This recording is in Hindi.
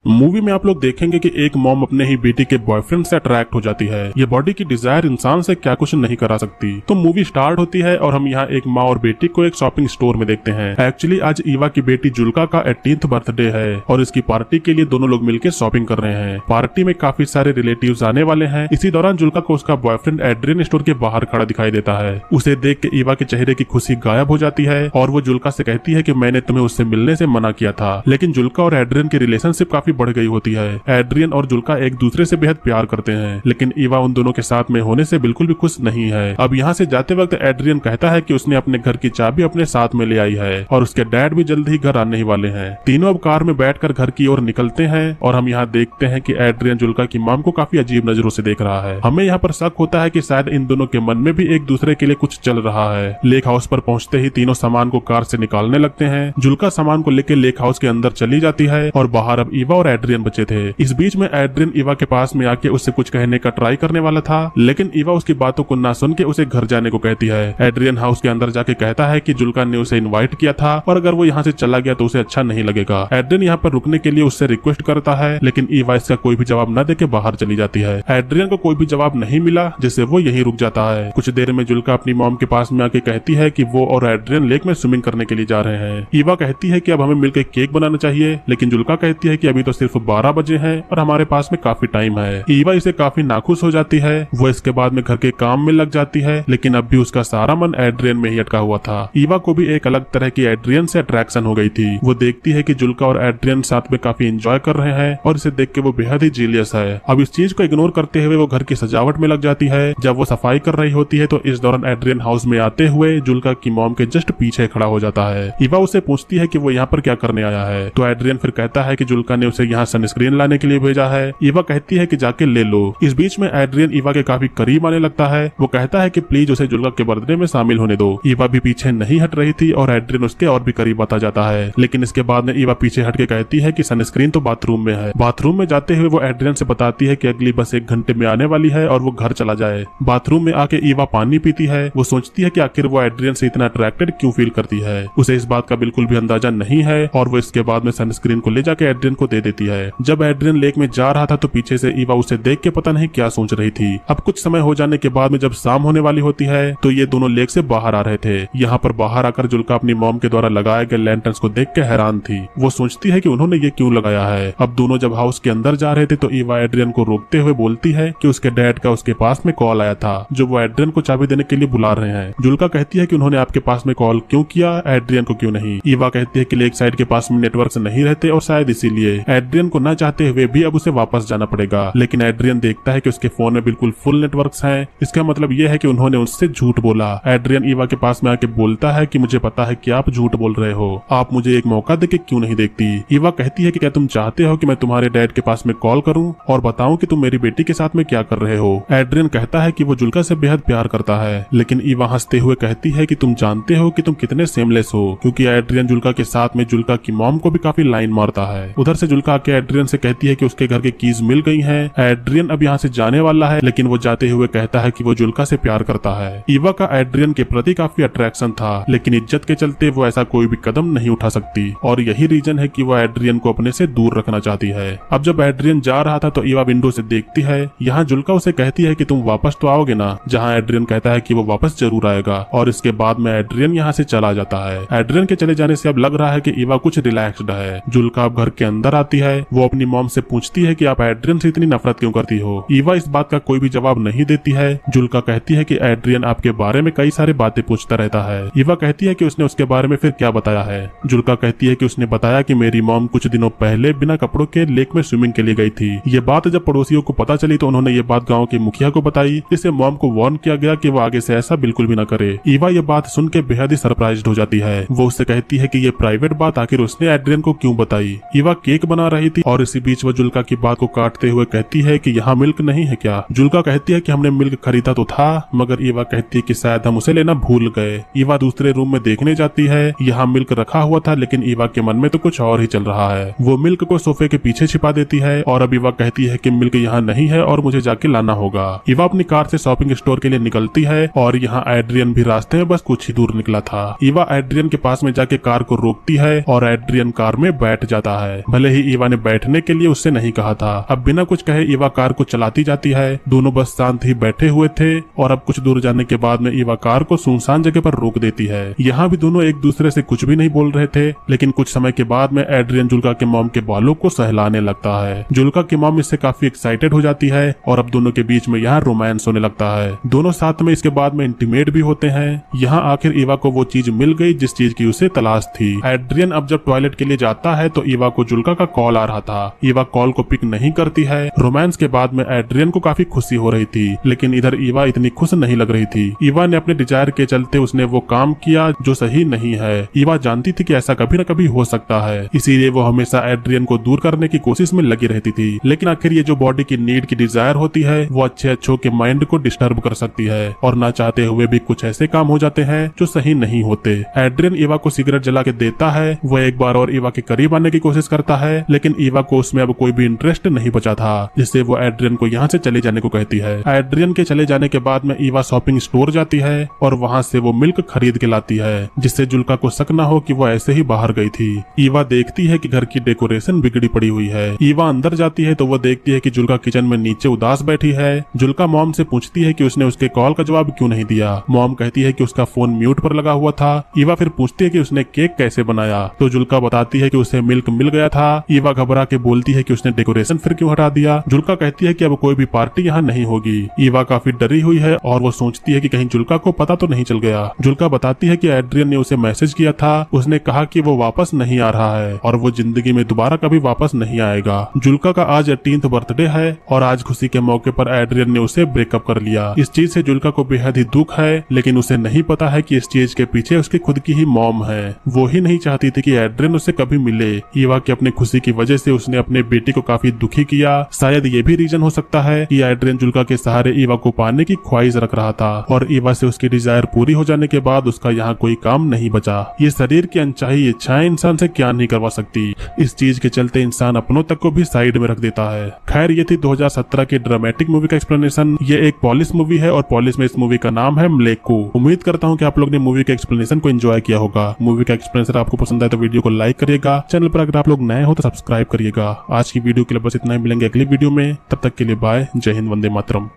मूवी में आप लोग देखेंगे कि एक मॉम अपने ही बेटी के बॉयफ्रेंड से अट्रैक्ट हो जाती है। ये बॉडी की डिजायर इंसान से क्या कुछ नहीं करा सकती। तो मूवी स्टार्ट होती है और हम यहाँ एक माँ और बेटी को एक शॉपिंग स्टोर में देखते हैं। एक्चुअली आज ईवा की बेटी जुल्का का 18th बर्थडे है और इसकी पार्टी के लिए दोनों लोग मिलकर शॉपिंग कर रहे हैं। पार्टी में काफी सारे रिलेटिव्स आने वाले हैं। इसी दौरान जुल्का को उसका बॉयफ्रेंड एड्रियन स्टोर के बाहर खड़ा दिखाई देता है। उसे देख के ईवा के चेहरे की खुशी गायब हो जाती है और वो जुल्का से कहती है कि मैंने तुम्हें उससे मिलने से मना किया था। लेकिन जुल्का और एड्रियन की रिलेशनशिप काफी बढ़ गई होती है। एड्रियन और जुल्का एक दूसरे से बेहद प्यार करते हैं, लेकिन ईवा उन दोनों के साथ में होने से बिल्कुल भी खुश नहीं है। अब यहाँ से जाते वक्त एड्रियन कहता है कि उसने अपने घर की चाबी अपने साथ में ले आई है और उसके डैड भी जल्द ही घर आने ही वाले हैं। तीनों अब कार में बैठकर घर की ओर निकलते हैं और हम यहाँ देखते हैं कि एड्रियन जुल्का की मॉम को काफी अजीब नजरों से देख रहा है। हमें यहाँ पर शक होता है कि शायद इन दोनों के मन में भी एक दूसरे के लिए कुछ चल रहा है। लेक हाउस पर पहुँचते ही तीनों सामान को कार से निकालने लगते हैं। जुल्का सामान को लेकर लेक हाउस के अंदर चली जाती है और बाहर अब ईवा और एड्रियन बचे थे। इस बीच में एड्रियन ईवा के पास में आके उससे कुछ कहने का ट्राई करने वाला था, लेकिन ईवा उसकी बातों को ना सुन के उसे घर जाने को कहती है। एड्रियन हाउस के अंदर जाके कहता है कि जुल्का ने उसे इनवाइट किया था और अगर वो यहाँ से चला गया तो उसे अच्छा नहीं लगेगा। एड्रियन यहाँ पर रुकने के लिए उससे रिक्वेस्ट करता है, लेकिन ईवा इसका कोई भी जवाब न देके बाहर चली जाती है। एड्रियन को कोई भी जवाब नहीं मिला, जिससे वो यहीं रुक जाता है। कुछ देर में जुल्का अपनी मॉम के पास में आके कहती है कि वो और एड्रियन लेक में स्विमिंग करने के लिए जा रहे हैं। ईवा कहती है कि अब हमें मिलकर केक बनाना चाहिए, लेकिन जुल्का कहती है कि अभी तो सिर्फ 12 बजे हैं और हमारे पास में काफी टाइम है। ईवा इसे काफी नाखुश हो जाती है। वो इसके बाद में घर के काम में लग जाती है, लेकिन अब भी उसका सारा मन एड्रियन में ही अटका हुआ था। ईवा को भी एक अलग तरह की एड्रियन से अट्रैक्शन हो गई थी। वो देखती है कि जुल्का और एड्रियन साथ में काफी एंजॉय कर रहे हैं और इसे देख के वो बेहद ही जीलियस है। अब इस चीज को इग्नोर करते हुए वो घर की सजावट में लग जाती है। जब वो सफाई कर रही होती है तो इस दौरान एड्रियन हाउस में आते हुए जुल्का की मॉम के जस्ट पीछे खड़ा हो जाता है। ईवा उसे पूछती है कि वो यहाँ पर क्या करने आया है, तो एड्रियन फिर कहता है कि जुल्का ने उसे यहाँ सनस्क्रीन लाने के लिए भेजा है। ईवा कहती है कि जाके ले लो। इस बीच में एड्रियन ईवा के काफी करीब आने लगता है। वो कहता है कि प्लीज उसे जुल्का के बर्थडे में शामिल होने दो। ईवा भी पीछे नहीं हट रही थी और एड्रियन उसके और भी करीब आता जाता है, लेकिन इसके बाद में ईवा पीछे हट के कहती है कि सनस्क्रीन तो बाथरूम में है। बाथरूम में जाते हुए वो एड्रियन से बताती है कि अगली बस 1 घंटे में आने वाली है और वो घर चला जाए। बाथरूम में आके ईवा पानी पीती है। वो सोचती है कि आखिर वो एड्रियन से इतना अट्रैक्टेड क्यों फील करती है। उसे इस बात का बिल्कुल भी अंदाजा नहीं है और वो इसके बाद में सनस्क्रीन को ले जाके एड्रियन को दे देती है। जब एड्रियन लेक में जा रहा था तो पीछे से ईवा उसे देख के पता नहीं क्या सोच रही थी। अब कुछ समय हो जाने के बाद में जब शाम होने वाली होती है तो ये दोनों लेक से बाहर आ रहे थे। यहाँ पर बाहर आकर जुल्का अपनी मॉम के द्वारा लगाए गए लैंटर्न्स को देख के हैरान थी। वो सोचती है कि उन्होंने ये क्यों लगाया है। अब दोनों जब हाउस के अंदर जा रहे थे तो ईवा एड्रियन को रोकते हुए बोलती है कि उसके डैड का उसके पास में कॉल आया था, जो वो एड्रियन को चाबी देने के लिए बुला रहे हैं। जुल्का कहती है कि उन्होंने आपके पास में कॉल क्यों किया, एड्रियन को क्यों नहीं। ईवा कहती है कि लेक साइड के पास में नेटवर्क नहीं रहते और शायद इसीलिए एड्रियन को न चाहते हुए भी अब उसे वापस जाना पड़ेगा। लेकिन एड्रियन देखता है कि उसके फोन में बिल्कुल फुल नेटवर्क्स हैं। इसका मतलब यह है कि उन्होंने उससे झूठ बोला। एड्रियन ईवा के पास में आके बोलता है कि मुझे पता है कि आप झूठ बोल रहे हो, आप मुझे एक मौका देके क्यों नहीं देखती। ईवा कहती है कि क्या तुम चाहते हो कि मैं तुम्हारे डैड के पास में कॉल करूं और बताऊं कि तुम मेरी बेटी के साथ में क्या कर रहे हो। एड्रियन कहता है कि वो जुल्का से बेहद प्यार करता है, लेकिन ईवा हंसते हुए कहती है कि तुम जानते हो कि तुम कितने सेमलेस हो, क्योंकि एड्रियन जुल्का के साथ में जुल्का की मॉम को भी काफी लाइन मारता है। उधर से जुल्का आके एड्रियन से कहती है कि उसके घर के कीज मिल गई हैं। एड्रियन अब यहाँ से जाने वाला है, लेकिन वो जाते हुए कहता है कि वो जुल्का से प्यार करता है। ईवा का एड्रियन के प्रति काफी अट्रैक्शन था, लेकिन इज्जत के चलते वो ऐसा कोई भी कदम नहीं उठा सकती और यही रीजन है कि वो एड्रियन को अपने से दूर रखना चाहती है। अब जब एड्रियन जा रहा था तो ईवा विंडो से देखती है। यहाँ जुल्का उसे कहती है कि तुम वापस तो आओगे ना, जहाँ एड्रियन कहता है कि वो वापस जरूर आएगा और इसके बाद में एड्रियन यहाँ से चला जाता है। एड्रियन के चले जाने से अब लग रहा है कि ईवा कुछ रिलैक्स्ड है। जुल्का अब घर के अंदर आती है। वो अपनी मॉम से पूछती है कि आप एड्रियन से इतनी नफरत क्यों करती हो। ईवा इस बात का कोई भी जवाब नहीं देती है। जुल्का कहती है कि एड्रियन आपके बारे में कई सारी बातें पूछता रहता है। ईवा कहती है कि उसने उसके बारे में फिर क्या बताया है। जुल्का कहती है कि उसने बताया कि मेरी मॉम कुछ दिनों पहले बिना कपड़ों के लेक में स्विमिंग के लिए गई थी। ये बात जब पड़ोसियों को पता चली तो उन्होंने ये बात गाँव के मुखिया को बताई, जिससे मॉम को वार्न किया गया कि वो आगे से ऐसा बिल्कुल भी न करे। ईवा ये बात सुन के बेहद ही सरप्राइज्ड हो जाती है। वो उससे कहती है कि ये प्राइवेट बात आखिर उसने एड्रियन को क्यों बताई। ईवा केक बना रही थी और इसी बीच वो जुल्का की बात को काटते हुए कहती है कि यहाँ मिल्क नहीं है क्या। जुल्का कहती है कि हमने मिल्क खरीदा तो था, मगर ईवा कहती है कि शायद हम उसे लेना भूल गए। ईवा दूसरे रूम में देखने जाती है। यहाँ मिल्क रखा हुआ था, लेकिन ईवा के मन में तो कुछ और ही चल रहा है। वो मिल्क को सोफे के पीछे छिपा देती है और अब ईवा कहती है कि मिल्क यहाँ नहीं है और मुझे जाके लाना होगा। ईवा अपनी कार से शॉपिंग स्टोर के लिए निकलती है और यहाँ एड्रियन भी रास्ते में बस कुछ ही दूर निकला था। ईवा एड्रियन के पास में जाके कार को रोकती है और एड्रियन कार में बैठ जाता है। भले ही ईवा ने बैठने के लिए उससे नहीं कहा था। अब बिना कुछ कहे ईवा कार को चलाती जाती है। दोनों बस शांत ही बैठे हुए थे और अब कुछ दूर जाने के बाद में ईवा कार को सुनसान जगह पर रोक देती है। यहाँ भी दोनों एक दूसरे से कुछ भी नहीं बोल रहे थे, लेकिन कुछ समय के बाद में एड्रियन जुल्का के मॉम के बालों को सहलाने लगता है। जुल्का की मॉम इससे काफी एक्साइटेड हो जाती है और अब दोनों के बीच में यहाँ रोमांस होने लगता है। दोनों साथ में इसके बाद में इंटीमेट भी होते हैं। यहाँ आखिर ईवा को वो चीज मिल गई जिस चीज की उसे तलाश थी। एड्रियन अब जब टॉयलेट के लिए जाता है तो ईवा को जुल्का का कॉल आ रहा था। ईवा कॉल को पिक नहीं करती है। रोमांस के बाद में एड्रियन को काफी खुशी हो रही थी, लेकिन इधर ईवा इतनी खुश नहीं लग रही थी। ईवा ने अपने डिजायर के चलते उसने वो काम किया जो सही नहीं है। ईवा जानती थी कि ऐसा कभी न कभी हो सकता है, इसीलिए वो हमेशा एड्रियन को दूर करने की कोशिश में लगी रहती थी। लेकिन आखिर ये जो बॉडी की नीड की डिजायर होती है वो अच्छों के माइंड को डिस्टर्ब कर सकती है और ना चाहते हुए भी कुछ ऐसे काम हो जाते हैं जो सही नहीं होते। एड्रियन ईवा को सिगरेट जला के देता है। वो एक बार और ईवा के करीब आने की कोशिश करता है, लेकिन ईवा को उसमें अब कोई भी इंटरेस्ट नहीं बचा था, जिससे वो एड्रियन को यहाँ से चले जाने को कहती है। एड्रियन के चले जाने के बाद में ईवा शॉपिंग स्टोर जाती है और वहाँ से वो मिल्क खरीद के लाती है, जिससे जुल्का को शक न हो कि वो ऐसे ही बाहर गई थी। ईवा देखती है कि घर की डेकोरेशन बिगड़ी पड़ी हुई है। ईवा अंदर जाती है तो वो देखती है कि जुल्का किचन में नीचे उदास बैठी है। जुल्का मॉम से पूछती है कि उसने उसके कॉल का जवाब क्यों नहीं दिया। मॉम कहती है कि उसका फोन म्यूट पर लगा हुआ था। ईवा फिर पूछती है कि उसने केक कैसे बनाया, तो जुल्का बताती है कि उसे मिल्क मिल गया था। ईवा घबरा के बोलती है कि उसने डेकोरेशन फिर क्यों हटा दिया। जुल्का कहती है कि अब कोई भी पार्टी यहाँ नहीं होगी। ईवा काफी डरी हुई है और वो सोचती है कि कहीं जुल्का को पता तो नहीं चल गया। जुल्का बताती है कि एड्रियन ने उसे मैसेज किया था। उसने कहा कि वो वापस नहीं आ रहा है और वो जिंदगी में दोबारा कभी वापस नहीं आएगा। जुल्का का आज 18th बर्थडे है और आज खुशी के मौके पर एड्रियन ने उसे ब्रेकअप कर लिया। इस चीज से जुल्का को बेहद ही दुख है, लेकिन उसे नहीं पता है कि इस चीज के पीछे उसकी खुद की ही मॉम है। वो ही नहीं चाहती थी कि एड्रियन उसे कभी मिले। ईवा की अपनी खुशी की वजह से उसने अपने बेटी को काफी दुखी किया। शायद ये भी रीजन हो सकता है कि एड्रियन जुल्का के सहारे ईवा को पाने की ख्वाहिश रख रहा था और ईवा से उसकी डिजायर पूरी हो जाने के बाद उसका यहाँ कोई काम नहीं बचा। ये शरीर की अनचाही इच्छाएं इंसान से क्या नहीं करवा सकती। इस चीज के चलते इंसान अपनों तक को भी साइड में रख देता है। खैर, ये थी 2017 की ड्रामेटिक मूवी का एक्सप्लेनेशन। ये एक पॉलिश मूवी है और पॉलिश में इस मूवी का नाम है म्लेको। उम्मीद करता हूँ कि आप लोग ने मूवी के एक्सप्लेनेशन को एंजॉय किया होगा। मूवी का एक्सप्लेनेशन आपको पसंद आए तो वीडियो को लाइक करिएगा। चैनल पर अगर आप लोग नए हो तो सब्सक्राइब करिएगा। आज की वीडियो के लिए बस इतना ही, मिलेंगे अगली वीडियो में। तब तक के लिए बाय। जय हिंद, वंदे मातरम।